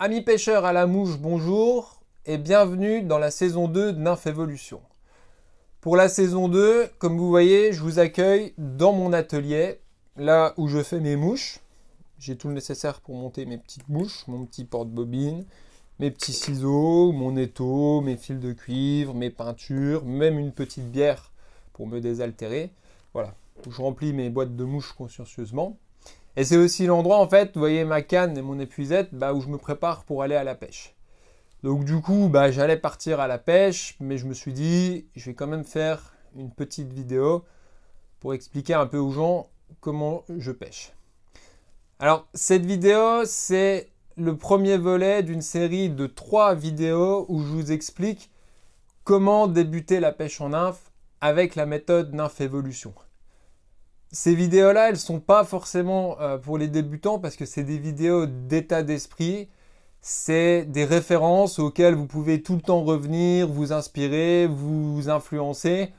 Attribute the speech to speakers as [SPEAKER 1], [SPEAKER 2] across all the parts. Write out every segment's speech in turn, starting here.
[SPEAKER 1] Amis pêcheurs à la mouche, bonjour et bienvenue dans la saison 2 de Nymphes Evolution. Pour la saison 2, comme vous voyez, je vous accueille dans mon atelier, là où je fais mes mouches. J'ai tout le nécessaire pour monter mes petites mouches, mon petit porte-bobine, mes petits ciseaux, mon étau, mes fils de cuivre, mes peintures, même une petite bière pour me désaltérer. Voilà, je remplis mes boîtes de mouches consciencieusement. Et c'est aussi l'endroit, en fait, vous voyez ma canne et mon épuisette, où je me prépare pour aller à la pêche. Donc du coup, j'allais partir à la pêche, mais je me suis dit, je vais quand même faire une petite vidéo pour expliquer un peu aux gens comment je pêche. Alors, cette vidéo, c'est le premier volet d'une série de 3 vidéos où je vous explique comment débuter la pêche en nymphe avec la méthode Nymphes Evolution. Ces vidéos-là, elles ne sont pas forcément pour les débutants parce que c'est des vidéos d'état d'esprit. C'est des références auxquelles vous pouvez tout le temps revenir, vous inspirer, vous influencer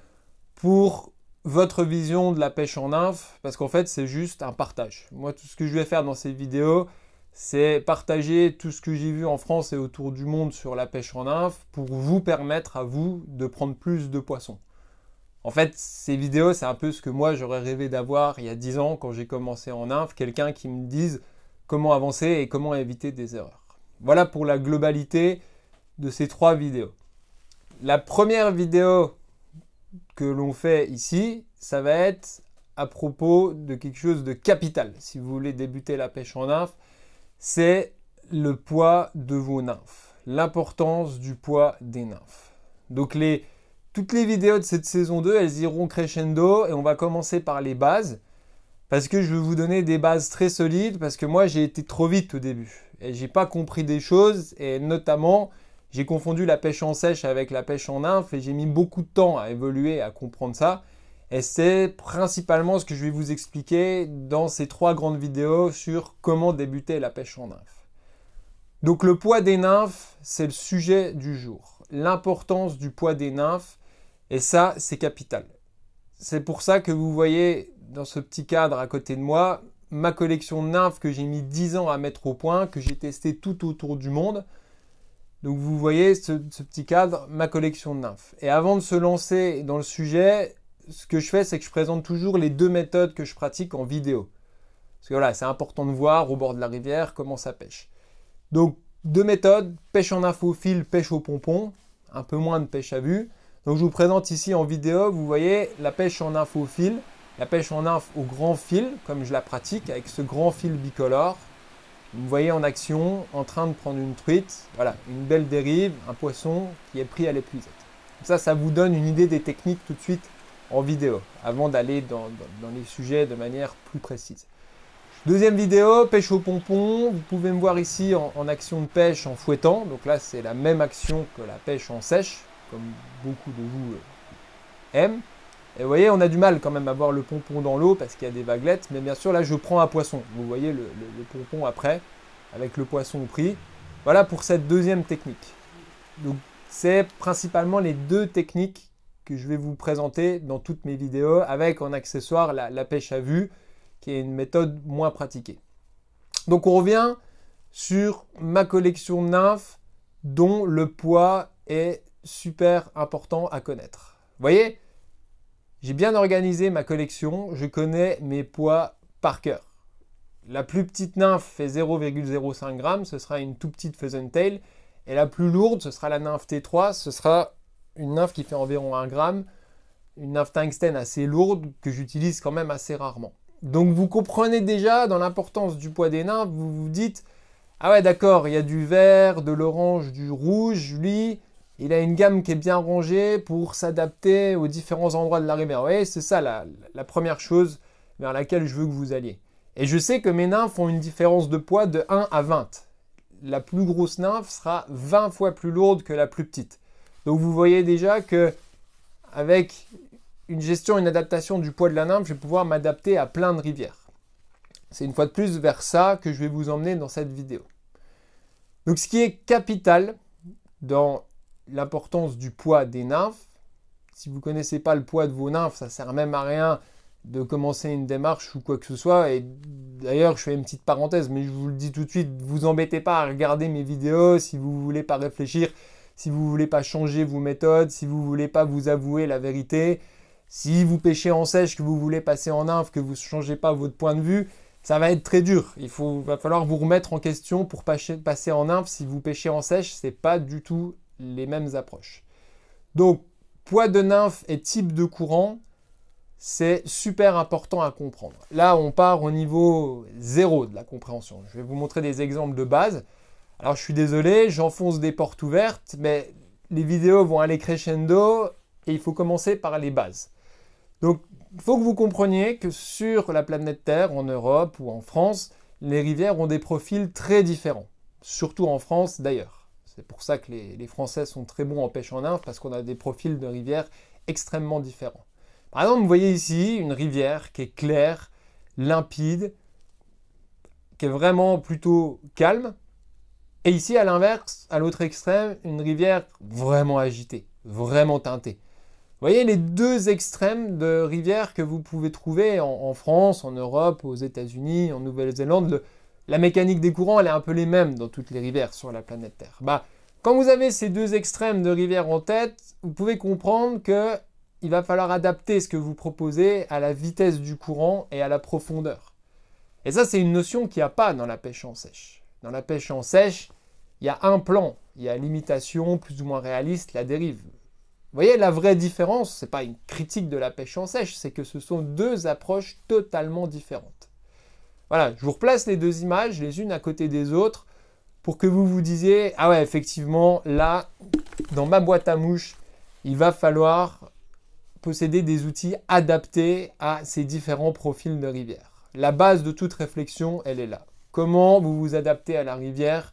[SPEAKER 1] pour votre vision de la pêche en nymphe. Parce qu'en fait, c'est juste un partage. Moi, tout ce que je vais faire dans ces vidéos, c'est partager tout ce que j'ai vu en France et autour du monde sur la pêche en nymphe pour vous permettre à vous de prendre plus de poissons. En fait, ces vidéos, c'est un peu ce que moi, j'aurais rêvé d'avoir il y a 10 ans quand j'ai commencé en nymphe. Quelqu'un qui me dise comment avancer et comment éviter des erreurs. Voilà pour la globalité de ces 3 vidéos. La première vidéo que l'on fait ici, ça va être à propos de quelque chose de capital. Si vous voulez débuter la pêche en nymphe, c'est le poids de vos nymphes. L'importance du poids des nymphes. Donc toutes les vidéos de cette saison 2, elles iront crescendo et on va commencer par les bases parce que je vais vous donner des bases très solides parce que moi j'ai été trop vite au début et j'ai pas compris des choses et notamment j'ai confondu la pêche en sèche avec la pêche en nymphe et j'ai mis beaucoup de temps à évoluer, à comprendre ça et c'est principalement ce que je vais vous expliquer dans ces 3 grandes vidéos sur comment débuter la pêche en nymphe. Donc le poids des nymphes, c'est le sujet du jour. L'importance du poids des nymphes. Et ça, c'est capital. C'est pour ça que vous voyez dans ce petit cadre à côté de moi, ma collection de nymphes que j'ai mis 10 ans à mettre au point, que j'ai testé tout autour du monde. Donc vous voyez ce petit cadre, ma collection de nymphes. Et avant de se lancer dans le sujet, ce que je fais, c'est que je présente toujours les 2 méthodes que je pratique en vidéo. Parce que voilà, c'est important de voir au bord de la rivière comment ça pêche. Donc 2 méthodes, pêche en nymphe au fil, pêche au pompon, un peu moins de pêche à vue. Donc je vous présente ici en vidéo, vous voyez la pêche en nymphe au fil, la pêche en nymphe au grand fil, comme je la pratique avec ce grand fil bicolore. Vous me voyez en action, en train de prendre une truite, voilà, une belle dérive, un poisson qui est pris à l'épuisette. Ça vous donne une idée des techniques tout de suite en vidéo, avant d'aller dans les sujets de manière plus précise. Deuxième vidéo, pêche au pompon. Vous pouvez me voir ici en action de pêche en fouettant. Donc là, c'est la même action que la pêche en sèche, comme beaucoup de vous aiment. Et vous voyez, on a du mal quand même à voir le pompon dans l'eau parce qu'il y a des vaguelettes. Mais bien sûr, là, je prends un poisson. Vous voyez le pompon après, avec le poisson pris. Voilà pour cette deuxième technique. Donc, c'est principalement les 2 techniques que je vais vous présenter dans toutes mes vidéos, avec en accessoire la pêche à vue, qui est une méthode moins pratiquée. Donc, on revient sur ma collection de nymphes dont le poids est super important à connaître. Vous voyez, j'ai bien organisé ma collection, je connais mes poids par cœur. La plus petite nymphe fait 0,05 g, ce sera une tout petite pheasant tail, et la plus lourde, ce sera la nymphe T3, ce sera une nymphe qui fait environ 1 g, une nymphe tungstène assez lourde que j'utilise quand même assez rarement. Donc vous comprenez déjà dans l'importance du poids des nymphes, vous vous dites « Ah ouais d'accord, il y a du vert, de l'orange, du rouge, lui... Il a une gamme qui est bien rangée pour s'adapter aux différents endroits de la rivière. Vous voyez, c'est ça la première chose vers laquelle je veux que vous alliez. Et je sais que mes nymphes ont une différence de poids de 1 à 20. La plus grosse nymphe sera 20 fois plus lourde que la plus petite. Donc vous voyez déjà que avec une gestion, une adaptation du poids de la nymphe, je vais pouvoir m'adapter à plein de rivières. C'est une fois de plus vers ça que je vais vous emmener dans cette vidéo. Donc ce qui est capital dans l'importance du poids des nymphes. Si vous ne connaissez pas le poids de vos nymphes, ça ne sert même à rien de commencer une démarche ou quoi que ce soit. Et D'ailleurs, je fais une petite parenthèse, mais je vous le dis tout de suite, vous embêtez pas à regarder mes vidéos si vous voulez pas réfléchir, si vous voulez pas changer vos méthodes, si vous voulez pas vous avouer la vérité, si vous pêchez en sèche, que vous voulez passer en nymphe, que vous ne changez pas votre point de vue, ça va être très dur. Va falloir vous remettre en question pour passer en nymphe. Si vous pêchez en sèche, c'est pas du tout les mêmes approches. Donc, poids de nymphe et type de courant, c'est super important à comprendre. Là, on part au niveau 0 de la compréhension. Je vais vous montrer des exemples de base. Alors, je suis désolé, j'enfonce des portes ouvertes, mais les vidéos vont aller crescendo et il faut commencer par les bases. Donc, il faut que vous compreniez que sur la planète Terre, en Europe ou en France, les rivières ont des profils très différents. Surtout en France d'ailleurs. C'est pour ça que les Français sont très bons en pêche en nymphe, parce qu'on a des profils de rivières extrêmement différents. Par exemple, vous voyez ici une rivière qui est claire, limpide, qui est vraiment plutôt calme. Et ici, à l'inverse, à l'autre extrême, une rivière vraiment agitée, vraiment teintée. Vous voyez les deux extrêmes de rivières que vous pouvez trouver en France, en Europe, aux États-Unis, en Nouvelle-Zélande. La mécanique des courants, elle est un peu les mêmes dans toutes les rivières sur la planète Terre. Quand vous avez ces deux extrêmes de rivières en tête, vous pouvez comprendre qu'il va falloir adapter ce que vous proposez à la vitesse du courant et à la profondeur. Et ça, c'est une notion qu'il n'y a pas dans la pêche en sèche. Dans la pêche en sèche, il y a un plan, il y a l'imitation plus ou moins réaliste, la dérive. Vous voyez, la vraie différence, ce n'est pas une critique de la pêche en sèche, c'est que ce sont deux approches totalement différentes. Voilà, je vous replace les deux images, les unes à côté des autres, pour que vous vous disiez, ah ouais, effectivement, là, dans ma boîte à mouches, il va falloir posséder des outils adaptés à ces différents profils de rivière. La base de toute réflexion, elle est là. Comment vous vous adaptez à la rivière ?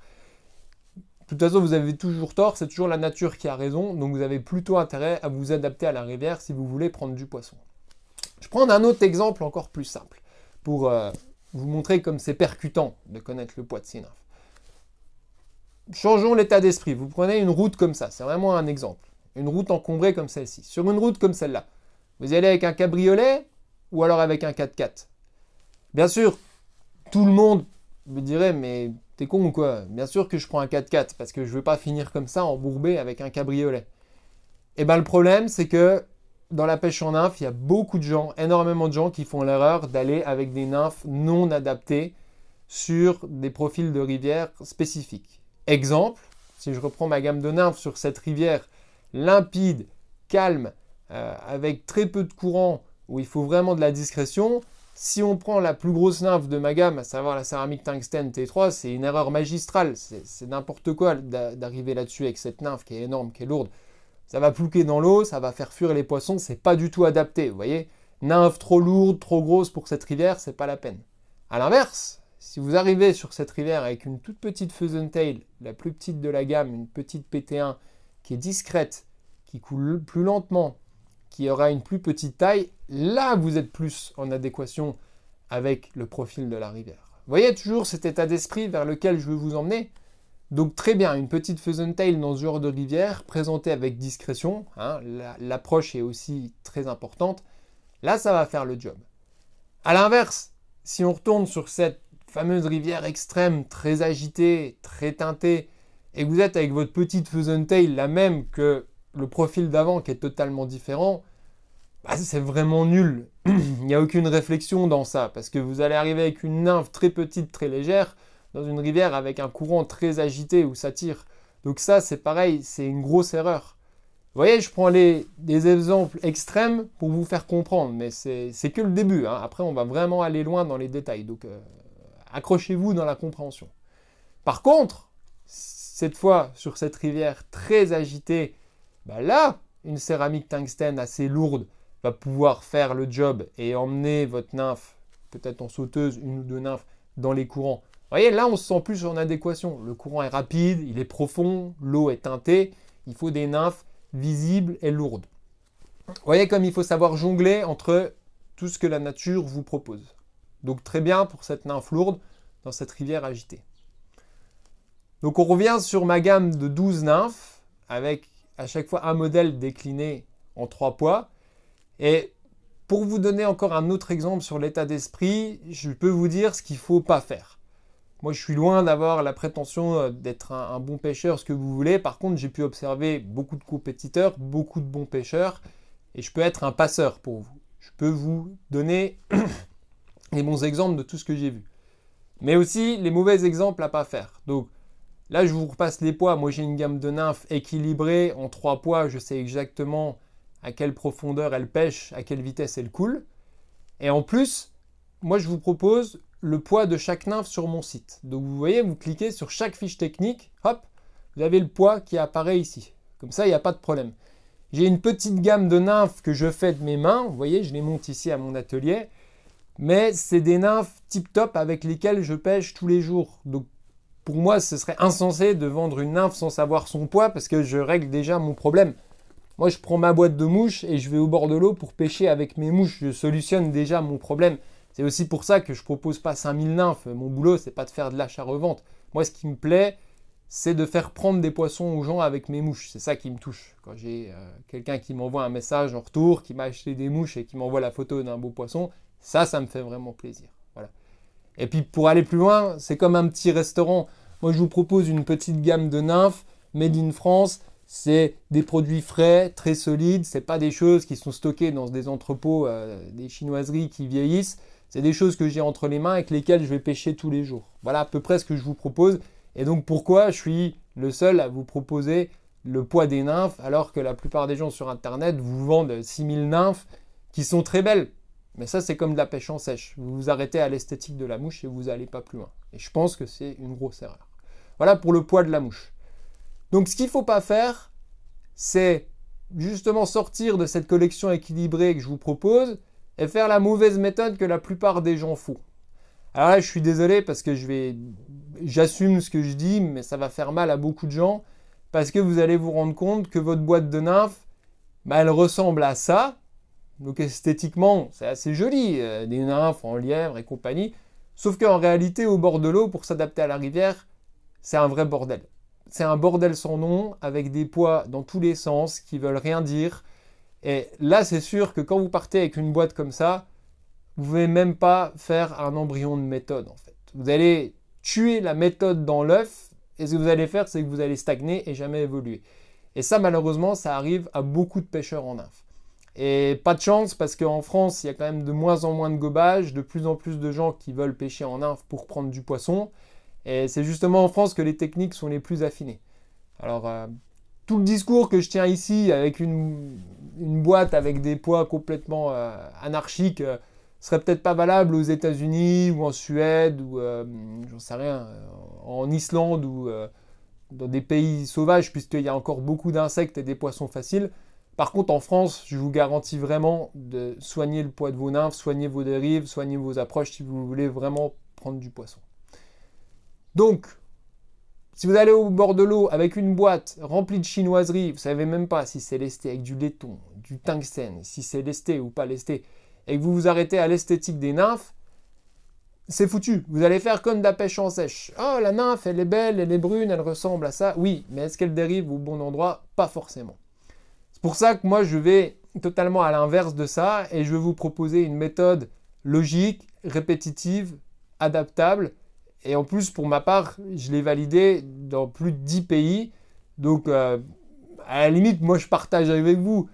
[SPEAKER 1] De toute façon, vous avez toujours tort, c'est toujours la nature qui a raison, donc vous avez plutôt intérêt à vous adapter à la rivière si vous voulez prendre du poisson. Je prends un autre exemple encore plus simple, pour vous montrer comme c'est percutant de connaître le poids de ces nymphes. Changeons l'état d'esprit, vous prenez une route comme ça, c'est vraiment un exemple. Une route encombrée comme celle-ci. Sur une route comme celle-là, vous allez avec un cabriolet ou alors avec un 4x4 ? Bien sûr, tout le monde me dirait, mais t'es con ou quoi ? Bien sûr que je prends un 4x4 parce que je ne veux pas finir comme ça embourbé avec un cabriolet. Et bien le problème, c'est que dans la pêche en nymphe, il y a beaucoup de gens, énormément de gens qui font l'erreur d'aller avec des nymphes non adaptées sur des profils de rivière spécifiques. Exemple, si je reprends ma gamme de nymphes sur cette rivière limpide, calme, avec très peu de courant, où il faut vraiment de la discrétion, si on prend la plus grosse nymphe de ma gamme, à savoir la céramique tungstène T3, c'est une erreur magistrale. C'est n'importe quoi d'arriver là-dessus avec cette nymphe qui est énorme, qui est lourde. Ça va plouquer dans l'eau, ça va faire fuir les poissons, c'est pas du tout adapté. Vous voyez, nymphe trop lourde, trop grosse pour cette rivière, c'est pas la peine. À l'inverse, si vous arrivez sur cette rivière avec une toute petite Pheasant-tail, la plus petite de la gamme, une petite PT1 qui est discrète, qui coule plus lentement, qui aura une plus petite taille, là vous êtes plus en adéquation avec le profil de la rivière. Vous voyez toujours cet état d'esprit vers lequel je veux vous emmener. Donc très bien, une petite Pheasant-tail dans ce genre de rivière, présentée avec discrétion, hein, l'approche est aussi très importante, là ça va faire le job. A l'inverse, si on retourne sur cette fameuse rivière extrême, très agitée, très teintée, et que vous êtes avec votre petite Pheasant-tail, la même que le profil d'avant qui est totalement différent, c'est vraiment nul. Il n'y a aucune réflexion dans ça, parce que vous allez arriver avec une nymphe très petite, très légère, dans une rivière avec un courant très agité où ça tire. Donc ça, c'est pareil, c'est une grosse erreur. Vous voyez, je prends des exemples extrêmes pour vous faire comprendre, mais c'est que le début, hein. Après, on va vraiment aller loin dans les détails, donc accrochez-vous dans la compréhension. Par contre, cette fois, sur cette rivière très agitée, là, une céramique tungstène assez lourde va pouvoir faire le job et emmener votre nymphe, peut-être en sauteuse, une ou deux nymphes, dans les courants. Vous voyez, là, on se sent plus en adéquation. Le courant est rapide, il est profond, l'eau est teintée. Il faut des nymphes visibles et lourdes. Vous voyez comme il faut savoir jongler entre tout ce que la nature vous propose. Donc très bien pour cette nymphe lourde dans cette rivière agitée. Donc on revient sur ma gamme de 12 nymphes avec à chaque fois un modèle décliné en 3 poids. Et pour vous donner encore un autre exemple sur l'état d'esprit, je peux vous dire ce qu'il ne faut pas faire. Moi, je suis loin d'avoir la prétention d'être un bon pêcheur, ce que vous voulez. Par contre, j'ai pu observer beaucoup de compétiteurs, beaucoup de bons pêcheurs, et je peux être un passeur pour vous. Je peux vous donner les bons exemples de tout ce que j'ai vu. Mais aussi les mauvais exemples à ne pas faire. Donc là, je vous repasse les poids. Moi, j'ai une gamme de nymphes équilibrée en 3 poids. Je sais exactement à quelle profondeur elle pêche, à quelle vitesse elle coule. Et en plus, moi, je vous propose le poids de chaque nymphe sur mon site. Donc vous voyez, vous cliquez sur chaque fiche technique, hop, vous avez le poids qui apparaît ici. Comme ça, il n'y a pas de problème. J'ai une petite gamme de nymphes que je fais de mes mains. Vous voyez, je les monte ici à mon atelier. Mais c'est des nymphes tip-top avec lesquelles je pêche tous les jours. Donc pour moi, ce serait insensé de vendre une nymphe sans savoir son poids parce que je règle déjà mon problème. Moi, je prends ma boîte de mouches et je vais au bord de l'eau pour pêcher avec mes mouches. Je solutionne déjà mon problème. C'est aussi pour ça que je ne propose pas 5000 nymphes. Mon boulot, c'est pas de faire de l'achat-revente. Moi, ce qui me plaît, c'est de faire prendre des poissons aux gens avec mes mouches. C'est ça qui me touche. Quand j'ai quelqu'un qui m'envoie un message en retour, qui m'a acheté des mouches et qui m'envoie la photo d'un beau poisson, ça me fait vraiment plaisir. Voilà. Et puis, pour aller plus loin, c'est comme un petit restaurant. Moi, je vous propose une petite gamme de nymphes made in France. C'est des produits frais, très solides. Ce n'est pas des choses qui sont stockées dans des entrepôts, des chinoiseries qui vieillissent. C'est des choses que j'ai entre les mains avec lesquelles je vais pêcher tous les jours. Voilà à peu près ce que je vous propose. Et donc pourquoi je suis le seul à vous proposer le poids des nymphes alors que la plupart des gens sur Internet vous vendent 6000 nymphes qui sont très belles. Mais ça, c'est comme de la pêche en sèche. Vous vous arrêtez à l'esthétique de la mouche et vous n'allez pas plus loin. Et je pense que c'est une grosse erreur. Voilà pour le poids de la mouche. Donc ce qu'il ne faut pas faire, c'est justement sortir de cette collection équilibrée que je vous propose et faire la mauvaise méthode que la plupart des gens font. Alors là, je suis désolé parce que j'assume ce que je dis, mais ça va faire mal à beaucoup de gens parce que vous allez vous rendre compte que votre boîte de nymphes, elle ressemble à ça. Donc esthétiquement, c'est assez joli, des nymphes en lièvre et compagnie. Sauf qu'en réalité, au bord de l'eau, pour s'adapter à la rivière, c'est un vrai bordel. C'est un bordel sans nom, avec des poids dans tous les sens qui veulent rien dire. Et là, c'est sûr que quand vous partez avec une boîte comme ça, vous ne pouvez même pas faire un embryon de méthode, en fait. Vous allez tuer la méthode dans l'œuf, et ce que vous allez faire, c'est que vous allez stagner et jamais évoluer. Et ça, malheureusement, ça arrive à beaucoup de pêcheurs en nymphes. Et pas de chance, parce qu'en France, il y a quand même de moins en moins de gobage, de plus en plus de gens qui veulent pêcher en nymphes pour prendre du poisson. Et c'est justement en France que les techniques sont les plus affinées. Alors, tout le discours que je tiens ici, avec une boîte avec des poids complètement anarchiques, serait peut-être pas valable aux États-Unis ou en Suède ou j'en sais rien, en Islande ou dans des pays sauvages, puisqu'il y a encore beaucoup d'insectes et des poissons faciles. Par contre, en France, je vous garantis vraiment de soigner le poids de vos nymphes, soigner vos dérives, soigner vos approches si vous voulez vraiment prendre du poisson. Donc, si vous allez au bord de l'eau avec une boîte remplie de chinoiseries, vous ne savez même pas si c'est lesté avec du laiton, du tungstène, si c'est lesté ou pas lesté, et que vous vous arrêtez à l'esthétique des nymphes, c'est foutu. Vous allez faire comme de la pêche en sèche. Oh, la nymphe, elle est belle, elle est brune, elle ressemble à ça. Oui, mais est-ce qu'elle dérive au bon endroit? Pas forcément. C'est pour ça que moi, je vais totalement à l'inverse de ça et je vais vous proposer une méthode logique, répétitive, adaptable. Et en plus, pour ma part, je l'ai validée dans plus de 10 pays. Donc, à la limite, moi, je partage avec vous.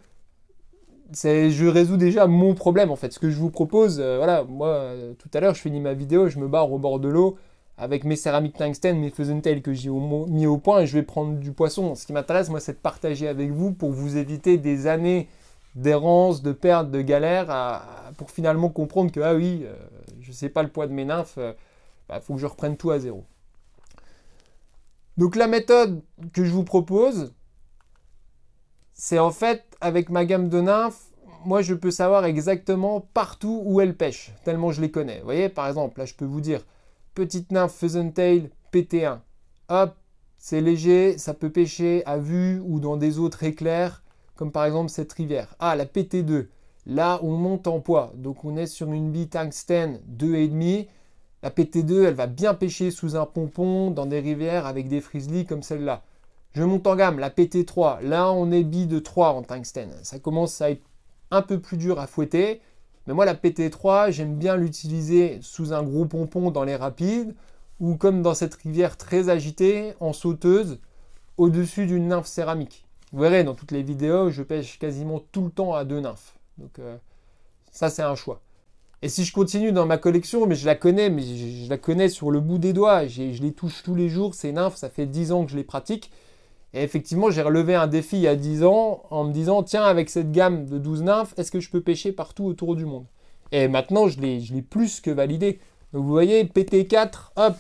[SPEAKER 1] Je résous déjà mon problème, en fait. Ce que je vous propose, voilà, moi, tout à l'heure, je finis ma vidéo, je me barre au bord de l'eau avec mes céramiques tungstène, mes Fusion-tail que j'ai mis au point et je vais prendre du poisson. Ce qui m'intéresse, moi, c'est de partager avec vous pour vous éviter des années d'errance, de perte, de galère, pour finalement comprendre que, ah oui, je ne sais pas le poids de mes nymphes, faut que je reprenne tout à zéro. Donc la méthode que je vous propose, c'est en fait, avec ma gamme de nymphes, moi je peux savoir exactement partout où elles pêchent, tellement je les connais. Vous voyez, par exemple, là je peux vous dire, petite nymphe Fusion-tail PT1. Hop, c'est léger, ça peut pêcher à vue ou dans des eaux très claires, comme par exemple cette rivière. Ah, la PT2, là on monte en poids, donc on est sur une bille tungstène 2,5. La PT2, elle va bien pêcher sous un pompon, dans des rivières avec des frisleys comme celle-là. Je monte en gamme, la PT3, là on est bille de 3 en tungstène. Ça commence à être un peu plus dur à fouetter, Mais moi, la PT3, j'aime bien l'utiliser sous un gros pompon dans les rapides, ou comme dans cette rivière très agitée, en sauteuse, au-dessus d'une nymphe céramique. Vous verrez, dans toutes les vidéos, je pêche quasiment tout le temps à 2 nymphes. Donc ça, c'est un choix. Et si je continue dans ma collection, mais je la connais sur le bout des doigts, je les touche tous les jours, ces nymphes, ça fait 10 ans que je les pratique. Et effectivement, j'ai relevé un défi il y a 10 ans en me disant, tiens, avec cette gamme de 12 nymphes, est-ce que je peux pêcher partout autour du monde? Et maintenant, je l'ai plus que validé. Donc vous voyez, PT4, hop,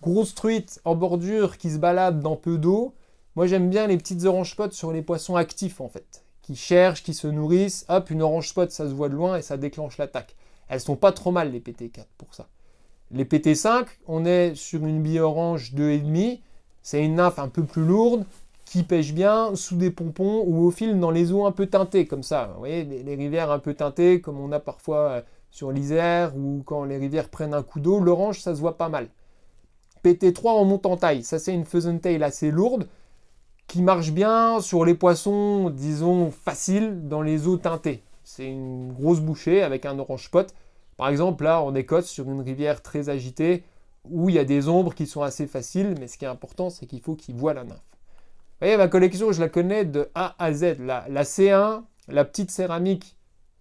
[SPEAKER 1] grosse truite en bordure qui se balade dans peu d'eau. Moi, j'aime bien les petites orange spots sur les poissons actifs, en fait, qui cherchent, qui se nourrissent. Hop, une orange spot, ça se voit de loin et ça déclenche l'attaque. Elles sont pas trop mal, les PT4, pour ça. Les PT5, on est sur une bille orange 2,5. C'est une nymphe un peu plus lourde, qui pêche bien sous des pompons ou au fil dans les eaux un peu teintées, comme ça. Vous voyez, les rivières un peu teintées, comme on a parfois sur l'Isère, ou quand les rivières prennent un coup d'eau, l'orange, ça se voit pas mal. PT3 en monte en taille, ça c'est une pheasant tail assez lourde, qui marche bien sur les poissons, disons, faciles, dans les eaux teintées. C'est une grosse bouchée avec un orange spot. Par exemple, là, en Écosse, sur une rivière très agitée, où il y a des ombres qui sont assez faciles, mais ce qui est important, c'est qu'il faut qu'ils voient la nymphe. Vous voyez, ma collection, je la connais de A à Z. La C1, la petite céramique,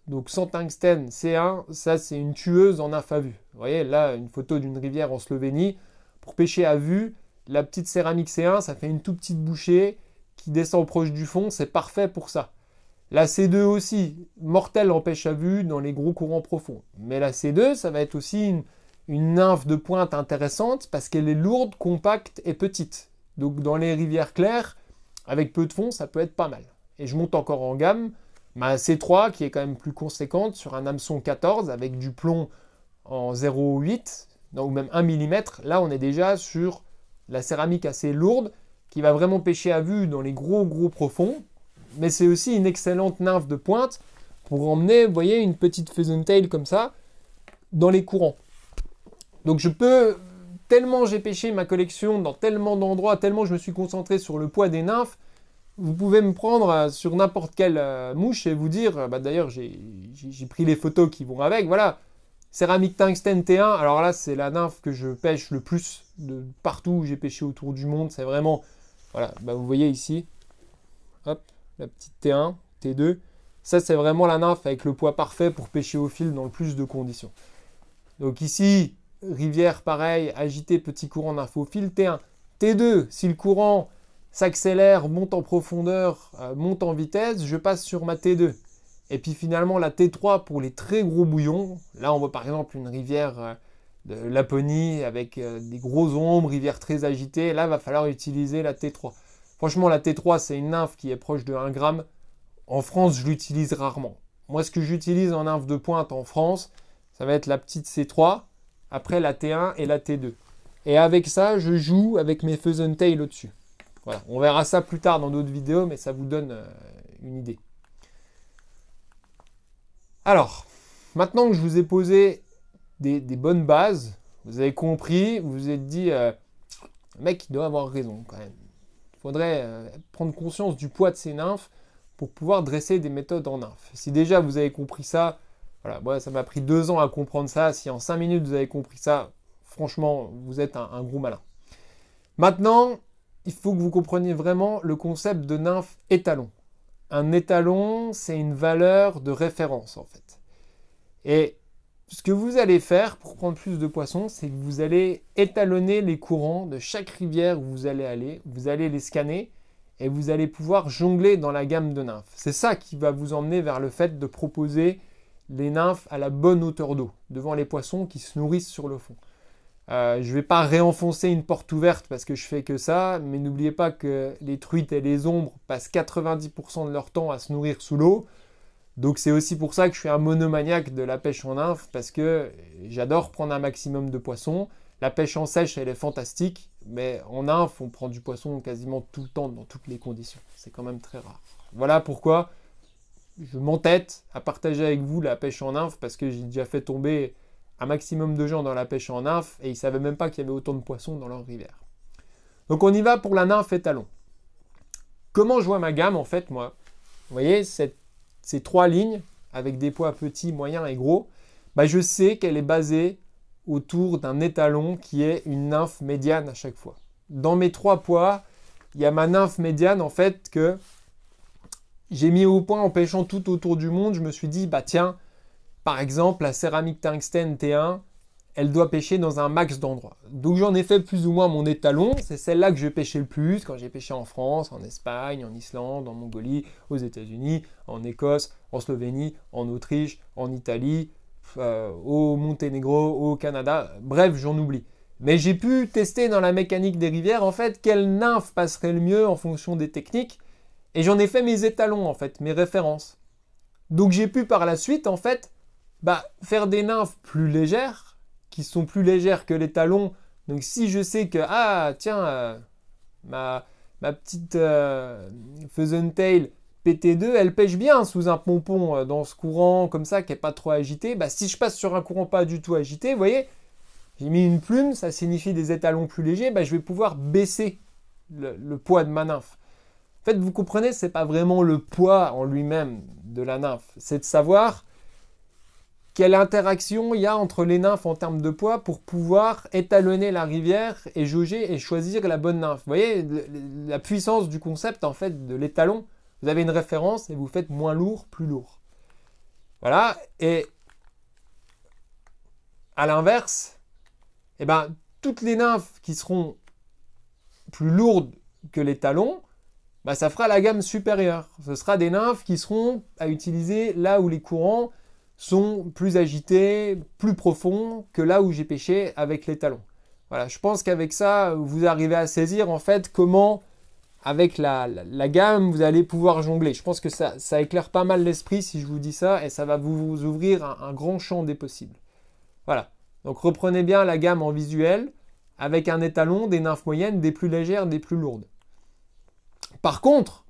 [SPEAKER 1] donc sans tungstène, C1, ça c'est une tueuse en nymphe à vue. Vous voyez, là, une photo d'une rivière en Slovénie. Pour pêcher à vue, la petite céramique C1, ça fait une toute petite bouchée qui descend proche du fond, c'est parfait pour ça. La C2 aussi, mortelle en pêche à vue dans les gros courants profonds. Mais la C2, ça va être aussi une nymphe de pointe intéressante parce qu'elle est lourde, compacte et petite. Donc dans les rivières claires, avec peu de fond, ça peut être pas mal. Et je monte encore en gamme. Ma C3 qui est quand même plus conséquente sur un hameçon 14 avec du plomb en 0,8 ou même 1 mm. Là, on est déjà sur la céramique assez lourde qui va vraiment pêcher à vue dans les gros profonds. Mais c'est aussi une excellente nymphe de pointe pour emmener, vous voyez, une petite pheasant tail comme ça dans les courants. Donc je peux, tellement j'ai pêché ma collection dans tellement d'endroits, tellement je me suis concentré sur le poids des nymphes, vous pouvez me prendre sur n'importe quelle mouche et vous dire, d'ailleurs j'ai pris les photos qui vont avec, voilà, céramique tungstène T1, alors là c'est la nymphe que je pêche le plus de partout où j'ai pêché autour du monde, c'est vraiment, voilà, vous voyez ici, hop, la petite T1, T2, ça c'est vraiment la nymphe avec le poids parfait pour pêcher au fil dans le plus de conditions. Donc ici, rivière pareil, agité, petit courant nymphe au fil, T1. T2, si le courant s'accélère, monte en profondeur, monte en vitesse, je passe sur ma T2. Et puis finalement la T3 pour les très gros bouillons. Là on voit par exemple une rivière de Laponie avec des grosses ombres, rivière très agitée. Là il va falloir utiliser la T3. Franchement la T3 c'est une nymphe qui est proche de 1 gramme. En France je l'utilise rarement. Moi ce que j'utilise en nymphe de pointe en France, ça va être la petite C3, après la T1 et la T2. Et avec ça je joue avec mes pheasant tail au-dessus. Voilà, on verra ça plus tard dans d'autres vidéos, mais ça vous donne une idée. Alors, maintenant que je vous ai posé des bonnes bases, vous avez compris, vous vous êtes dit, le mec, il doit avoir raison quand même. Il faudrait prendre conscience du poids de ces nymphes pour pouvoir dresser des méthodes en nymphes. Si déjà vous avez compris ça, voilà, moi ça m'a pris 2 ans à comprendre ça. Si en 5 minutes vous avez compris ça, franchement, vous êtes un gros malin. Maintenant, il faut que vous compreniez vraiment le concept de nymphe étalon. Un étalon, c'est une valeur de référence en fait. Et ce que vous allez faire pour prendre plus de poissons, c'est que vous allez étalonner les courants de chaque rivière où vous allez les scanner et vous allez pouvoir jongler dans la gamme de nymphes. C'est ça qui va vous emmener vers le fait de proposer les nymphes à la bonne hauteur d'eau, devant les poissons qui se nourrissent sur le fond. Je ne vais pas réenfoncer une porte ouverte parce que je fais que ça, mais n'oubliez pas que les truites et les ombres passent 90% de leur temps à se nourrir sous l'eau. Donc c'est aussi pour ça que je suis un monomaniaque de la pêche en nymphe, parce que j'adore prendre un maximum de poissons. La pêche en sèche, elle est fantastique, mais en nymphe, on prend du poisson quasiment tout le temps, dans toutes les conditions. C'est quand même très rare. Voilà pourquoi je m'entête à partager avec vous la pêche en nymphe, parce que j'ai déjà fait tomber un maximum de gens dans la pêche en nymphe et ils ne savaient même pas qu'il y avait autant de poissons dans leur rivière. Donc on y va pour la nymphe étalon. Comment je vois ma gamme en fait moi? Vous voyez ces 3 lignes avec des poids petits, moyens et gros, bah, je sais qu'elle est basée autour d'un étalon qui est une nymphe médiane à chaque fois. Dans mes 3 poids, il y a ma nymphe médiane en fait que j'ai mis au point en pêchant tout autour du monde. Je me suis dit, bah tiens, par exemple, la céramique tungstène T1, elle doit pêcher dans un max d'endroits. Donc j'en ai fait plus ou moins mon étalon. C'est celle-là que je pêchais le plus quand j'ai pêché en France, en Espagne, en Islande, en Mongolie, aux États-Unis, en Écosse, en Slovénie, en Autriche, en Italie, au Monténégro, au Canada. Bref, j'en oublie. Mais j'ai pu tester dans la mécanique des rivières, en fait, quelle nymphe passerait le mieux en fonction des techniques. Et j'en ai fait mes étalons, en fait, mes références. Donc j'ai pu par la suite, en fait, faire des nymphes plus légères, qui sont plus légères que les talons. Donc si je sais que, ah tiens, ma petite Pheasant-tail PT2, elle pêche bien sous un pompon dans ce courant comme ça, qui n'est pas trop agité, si je passe sur un courant pas du tout agité, vous voyez, j'ai mis une plume, ça signifie des étalons plus légers, je vais pouvoir baisser le poids de ma nymphe. En fait, vous comprenez, ce n'est pas vraiment le poids en lui-même de la nymphe, c'est de savoir quelle interaction il y a entre les nymphes en termes de poids pour pouvoir étalonner la rivière et jauger et choisir la bonne nymphe. Vous voyez, la puissance du concept en fait de l'étalon, vous avez une référence et vous faites moins lourd, plus lourd. Voilà, et à l'inverse, toutes les nymphes qui seront plus lourdes que les talons, ça fera la gamme supérieure. Ce sera des nymphes qui seront à utiliser là où les courants sont plus agités, plus profonds que là où j'ai pêché avec les talons. Voilà, je pense qu'avec ça, vous arrivez à saisir en fait comment, avec la gamme, vous allez pouvoir jongler. Je pense que ça éclaire pas mal l'esprit si je vous dis ça et ça va vous ouvrir un grand champ des possibles. Voilà, donc reprenez bien la gamme en visuel avec un étalon, des nymphes moyennes, des plus légères, des plus lourdes. Par contre,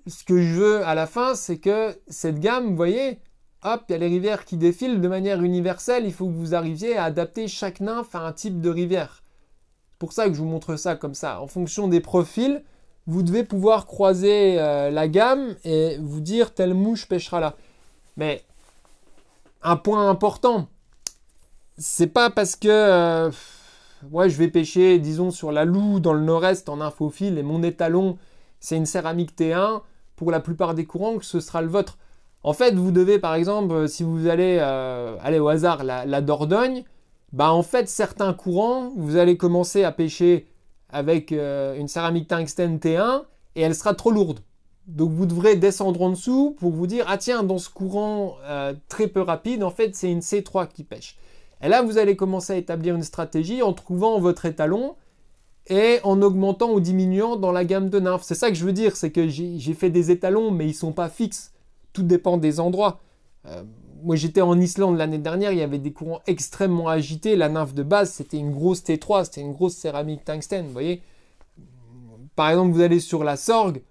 [SPEAKER 1] ce que je veux à la fin, c'est que cette gamme, vous voyez, hop, il y a les rivières qui défilent de manière universelle. Il faut que vous arriviez à adapter chaque nymphe à un type de rivière. C'est pour ça que je vous montre ça comme ça. En fonction des profils, vous devez pouvoir croiser la gamme et vous dire telle mouche pêchera là. Mais un point important, c'est pas parce que je vais pêcher, disons, sur la Loue dans le nord-est en infophile et mon étalon, c'est une céramique T1, pour la plupart des courants, que ce sera le vôtre. En fait, vous devez, par exemple, si vous allez aller au hasard, la Dordogne, en fait, certains courants, vous allez commencer à pêcher avec une céramique tungstène T1 et elle sera trop lourde. Donc, vous devrez descendre en dessous pour vous dire, ah tiens, dans ce courant très peu rapide, en fait, c'est une C3 qui pêche. Et là, vous allez commencer à établir une stratégie en trouvant votre étalon et en augmentant ou diminuant dans la gamme de nymphes. C'est ça que je veux dire, c'est que j'ai fait des étalons, mais ils ne sont pas fixes. Tout dépend des endroits. Moi, j'étais en Islande l'année dernière, il y avait des courants extrêmement agités. La nymphe de base, c'était une grosse T3, c'était une grosse céramique tungstène, vous voyez. Par exemple, vous allez sur la Sorgue,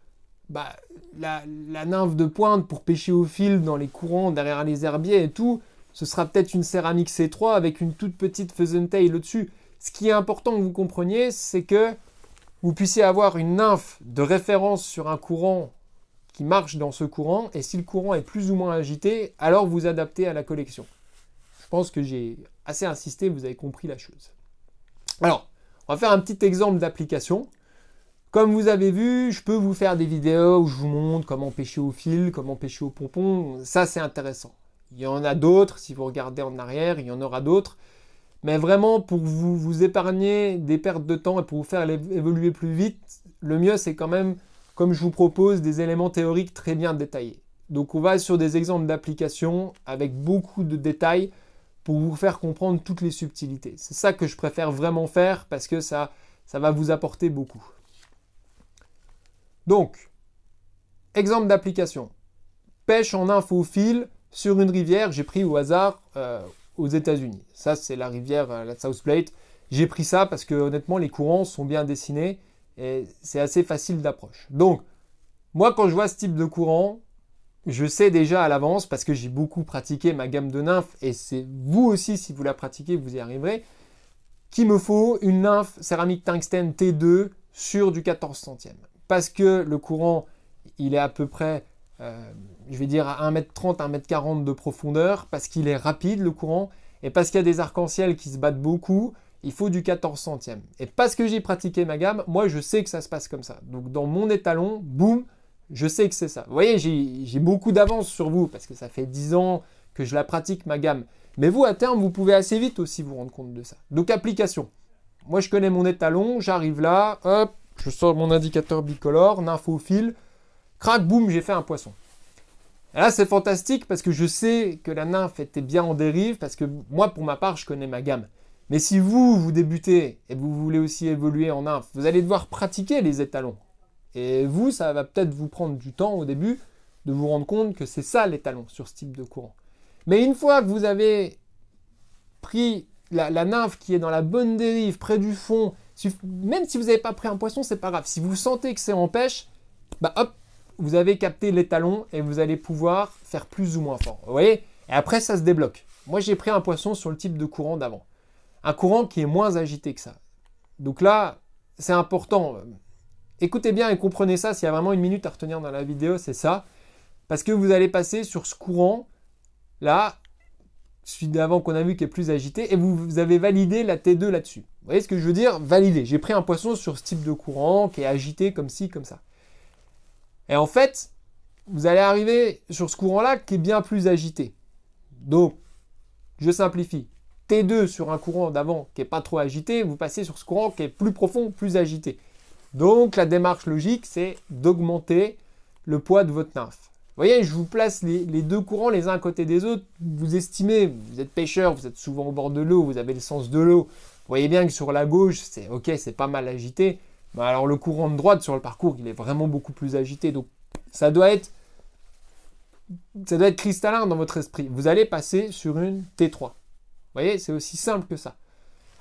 [SPEAKER 1] la nymphe de pointe pour pêcher au fil dans les courants, derrière les herbiers et tout, ce sera peut-être une céramique C3 avec une toute petite Pheasant-tail au-dessus. Ce qui est important que vous compreniez, c'est que vous puissiez avoir une nymphe de référence sur un courant qui marche dans ce courant, et si le courant est plus ou moins agité, alors vous adaptez à la collection. Je pense que j'ai assez insisté, vous avez compris la chose. Alors, on va faire un petit exemple d'application. Comme vous avez vu, je peux vous faire des vidéos où je vous montre comment pêcher au fil, comment pêcher au pompon. Ça, c'est intéressant. Il y en a d'autres, si vous regardez en arrière, il y en aura d'autres. Mais vraiment, pour vous épargner des pertes de temps et pour vous faire évoluer plus vite, le mieux, c'est quand même, comme je vous propose, des éléments théoriques très bien détaillés. Donc, on va sur des exemples d'applications avec beaucoup de détails pour vous faire comprendre toutes les subtilités. C'est ça que je préfère vraiment faire parce que ça va vous apporter beaucoup. Donc, exemple d'application. Pêche en infophile sur une rivière, j'ai pris au hasard aux États-Unis. Ça, c'est la rivière, la South Platte. J'ai pris ça parce que honnêtement, les courants sont bien dessinés et c'est assez facile d'approche. Donc, moi, quand je vois ce type de courant, je sais déjà à l'avance, parce que j'ai beaucoup pratiqué ma gamme de nymphes, et c'est vous aussi, si vous la pratiquez, vous y arriverez, qu'il me faut une nymphe céramique tungstène T2 sur du 14 centièmes. Parce que le courant, il est à peu près je vais dire à 1m30, 1m40 de profondeur, parce qu'il est rapide le courant, et parce qu'il y a des arcs-en-ciel qui se battent beaucoup, il faut du 14 centièmes. Et parce que j'ai pratiqué ma gamme, moi je sais que ça se passe comme ça. Donc dans mon étalon, boum, je sais que c'est ça. Vous voyez, j'ai beaucoup d'avance sur vous, parce que ça fait 10 ans que je la pratique ma gamme. Mais vous, à terme, vous pouvez assez vite aussi vous rendre compte de ça. Donc application. Moi je connais mon étalon, j'arrive là, hop, je sors mon indicateur bicolore, nymphe au fil, crac, boum, j'ai fait un poisson. Et là, c'est fantastique parce que je sais que la nymphe était bien en dérive, parce que moi, pour ma part, je connais ma gamme. Mais si vous débutez et vous voulez aussi évoluer en nymphe, vous allez devoir pratiquer les étalons. Et vous, ça va peut-être vous prendre du temps au début de vous rendre compte que c'est ça l'étalon sur ce type de courant. Mais une fois que vous avez pris la nymphe qui est dans la bonne dérive, près du fond, même si vous n'avez pas pris un poisson, c'est pas grave. Si vous sentez que c'est en pêche, bah hop, vous avez capté l'étalon et vous allez pouvoir faire plus ou moins fort. Vous voyez? Et après, ça se débloque. Moi, j'ai pris un poisson sur le type de courant d'avant. Un courant qui est moins agité que ça. Donc là, c'est important. Écoutez bien et comprenez ça. S'il y a vraiment une minute à retenir dans la vidéo, c'est ça. Parce que vous allez passer sur ce courant, là, celui d'avant qu'on a vu qui est plus agité, et vous avez validé la T2 là-dessus. Vous voyez ce que je veux dire? Valider. J'ai pris un poisson sur ce type de courant qui est agité comme ci, comme ça. Et en fait, vous allez arriver sur ce courant-là qui est bien plus agité. Donc, je simplifie. T2 sur un courant d'avant qui n'est pas trop agité, vous passez sur ce courant qui est plus profond, plus agité. Donc, la démarche logique, c'est d'augmenter le poids de votre nymphe. Vous voyez, je vous place les deux courants les uns à côté des autres. Vous estimez, vous êtes pêcheur, vous êtes souvent au bord de l'eau, vous avez le sens de l'eau. Vous voyez bien que sur la gauche, c'est ok, c'est pas mal agité. Mais alors le courant de droite sur le parcours, il est vraiment beaucoup plus agité. Donc ça doit être cristallin dans votre esprit. Vous allez passer sur une T3. Vous voyez, c'est aussi simple que ça.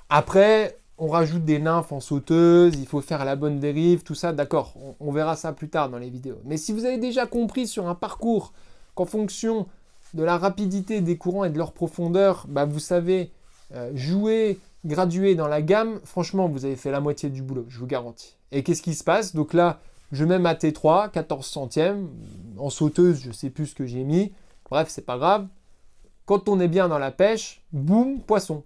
[SPEAKER 1] Après, on rajoute des nymphes en sauteuse, il faut faire la bonne dérive, tout ça, d'accord. On verra ça plus tard dans les vidéos. Mais si vous avez déjà compris sur un parcours qu'en fonction de la rapidité des courants et de leur profondeur, bah, vous savez jouer, graduer dans la gamme, franchement, vous avez fait la moitié du boulot, je vous garantis. Et qu'est-ce qui se passe? Donc là, je mets ma T3, 14 centièmes. En sauteuse, je ne sais plus ce que j'ai mis. Bref, c'est pas grave. Quand on est bien dans la pêche, boum, poisson.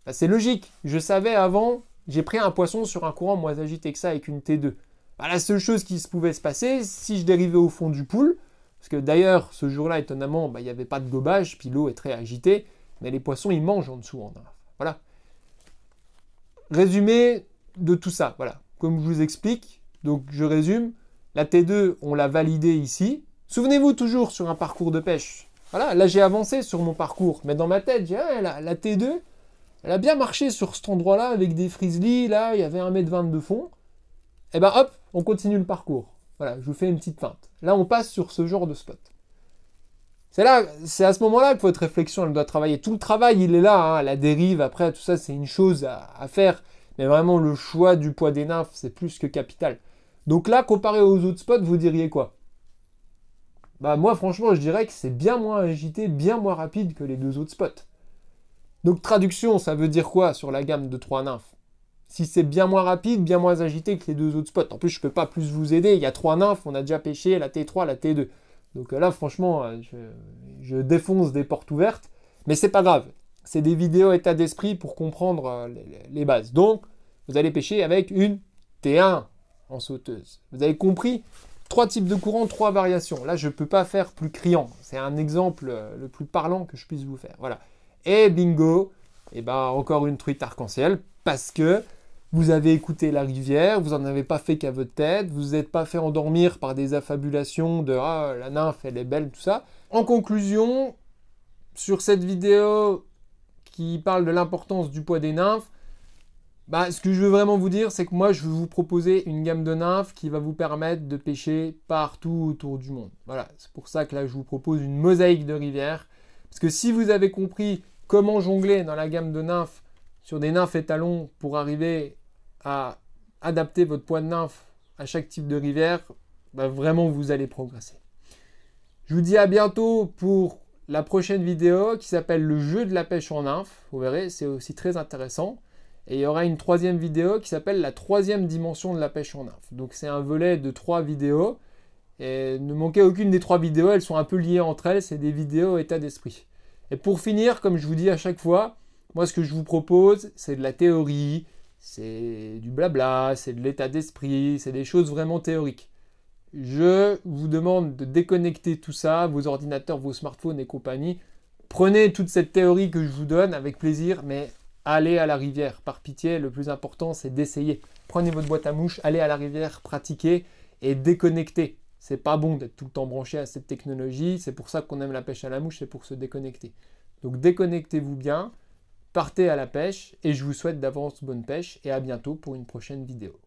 [SPEAKER 1] Ben, c'est logique. Je savais avant, j'ai pris un poisson sur un courant moins agité que ça avec une T2. Ben, la seule chose qui pouvait se passer, si je dérivais au fond du pool, parce que d'ailleurs, ce jour-là, étonnamment, ben, il n'y avait pas de gobage, puis l'eau est très agitée, mais les poissons, ils mangent en dessous. Voilà. Résumé de tout ça, voilà. Comme je vous explique, donc je résume, la T2, on l'a validée ici. Souvenez-vous toujours sur un parcours de pêche. Voilà, là j'ai avancé sur mon parcours, mais dans ma tête, j'ai la T2, elle a bien marché sur cet endroit-là avec des frizzly, là il y avait 1,20 m de fond. Et ben hop, on continue le parcours. Voilà, je vous fais une petite feinte. Là on passe sur ce genre de spot. C'est à ce moment-là que votre réflexion elle doit travailler. Tout le travail il est là, hein, la dérive, après tout ça c'est une chose à faire. Mais vraiment le choix du poids des nymphes c'est plus que capital. Donc là comparé aux autres spots vous diriez quoi? Bah moi franchement je dirais que c'est bien moins agité, bien moins rapide que les deux autres spots. Donc traduction, ça veut dire quoi sur la gamme de 3 nymphes? Si c'est bien moins rapide, bien moins agité que les deux autres spots. En plus je ne peux pas plus vous aider, il y a 3 nymphes, on a déjà pêché la T3, la T2. Donc là franchement je défonce des portes ouvertes, mais c'est pas grave. C'est des vidéos état d'esprit pour comprendre les bases. Donc vous allez pêcher avec une T1 en sauteuse. Vous avez compris? 3 types de courants, 3 variations. Là, je ne peux pas faire plus criant. C'est un exemple le plus parlant que je puisse vous faire. Voilà. Et bingo, et ben encore une truite arc-en-ciel, parce que vous avez écouté la rivière, vous n'en avez pas fait qu'à votre tête, vous vous n'êtes pas fait endormir par des affabulations de « Ah, la nymphe, elle est belle », tout ça. En conclusion, sur cette vidéo qui parle de l'importance du poids des nymphes, bah, ce que je veux vraiment vous dire, c'est que moi, je vais vous proposer une gamme de nymphes qui va vous permettre de pêcher partout autour du monde. Voilà, c'est pour ça que là, je vous propose une mosaïque de rivières. Parce que si vous avez compris comment jongler dans la gamme de nymphes sur des nymphes étalons pour arriver à adapter votre poids de nymphe à chaque type de rivière, bah, vraiment, vous allez progresser. Je vous dis à bientôt pour la prochaine vidéo qui s'appelle le jeu de la pêche en nymphe. Vous verrez, c'est aussi très intéressant. Et il y aura une 3e vidéo qui s'appelle la 3e dimension de la pêche en nymphe. Donc c'est un volet de 3 vidéos. Et ne manquez aucune des 3 vidéos, elles sont un peu liées entre elles, c'est des vidéos état d'esprit. Et pour finir, comme je vous dis à chaque fois, moi ce que je vous propose, c'est de la théorie, c'est du blabla, c'est de l'état d'esprit, c'est des choses vraiment théoriques. Je vous demande de déconnecter tout ça, vos ordinateurs, vos smartphones et compagnie. Prenez toute cette théorie que je vous donne avec plaisir, mais allez à la rivière. Par pitié, le plus important, c'est d'essayer. Prenez votre boîte à mouches, allez à la rivière, pratiquez et déconnectez. C'est pas bon d'être tout le temps branché à cette technologie. C'est pour ça qu'on aime la pêche à la mouche, c'est pour se déconnecter. Donc déconnectez-vous bien, partez à la pêche et je vous souhaite d'avance bonne pêche et à bientôt pour une prochaine vidéo.